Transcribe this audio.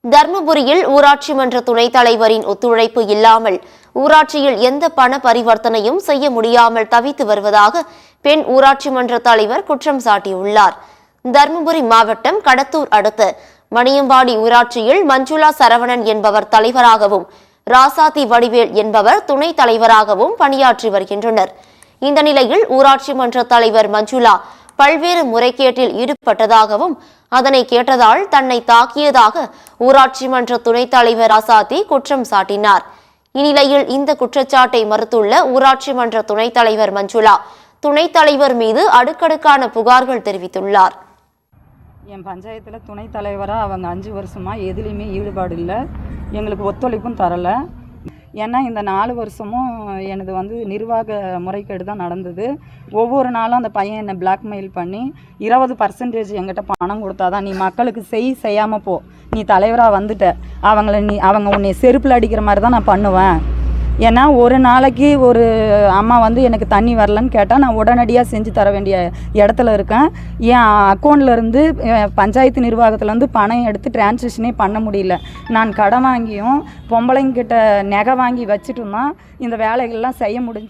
தர்மபுரியில் ஊராட்சி மன்ற துணைத் தலைவரின் ஒத்துழைப்பு இல்லாமல் ஊராட்சியில் எந்த பண பரிவர்த்தனையும் செய்ய முடியாமல் தவித்து வருவதாக பெண் ஊராட்சி மன்ற தலைவர் குற்றம் சாட்டியுள்ளார். தர்மபுரி மாவட்டம் கடத்தூர் அடுத்த மணியம்பாடி ஊராட்சியில் மஞ்சுளா சரவணன் என்பவர் தலைவராகவும் ராசாத்தி வடிவேல் என்பவர் துணைத் தலைவராகவும் பணியாற்றி வருகின்றனர். இந்த நிலையில் ஊராட்சி மன்ற தலைவர் மஞ்சுளா பல்வேறு முறைகேட்டில் ஈடுபட்டதாகவும் அதனை கேட்டதால் தன்னை தாக்கியதாக ஊராட்சி மன்ற துணைத் தலைவர் ராசாத்தி குற்றம் சாட்டினார். இந்நிலையில் இந்த குற்றச்சாட்டை மறுத்துள்ள ஊராட்சி மன்ற துணைத் தலைவர் மஞ்சுளா துணைத் தலைவர் மீது அடுக்கடுக்கான புகார்கள் தெரிவித்துள்ளார். என் பஞ்சாயத்தில் துணைத் தலைவராக அவங்க 5 வருஷமாக எதுலேயுமே ஈடுபாடு இல்லை, எங்களுக்கு ஒத்துழைப்பும் தரலை. ஏன்னா இந்த 4 வருஷமும் எனது நிர்வாக முறைகேடு தான் நடந்தது. ஒவ்வொரு நாளும் அந்த பையன் என்னை பிளாக்மெயில் பண்ணி 20% என்கிட்ட பணம் கொடுத்தாதான் நீ மக்களுக்கு செய்யாமல் போ, நீ தலைவராக வந்துட்ட, அவங்க உன்னை செருப்பில் அடிக்கிற மாதிரி தான் நான் பண்ணுவேன். ஏன்னா ஒரு நாளைக்கு ஒரு அம்மா எனக்கு தண்ணி வரலன்னு கேட்டால் நான் உடனடியாக செஞ்சு தர வேண்டிய இடத்துல இருக்கேன். என் அக்கௌண்ட்லேருந்து பஞ்சாயத்து நிர்வாகத்துலேருந்து பணம் எடுத்து டிரான்சாக்ஷனே பண்ண முடியல. நான் கடன் வாங்கியும் பொம்பளைங்கிட்ட நகை வாங்கி வச்சுட்டும் தான் இந்த வேலைகள்லாம் செய்ய முடிஞ்சு.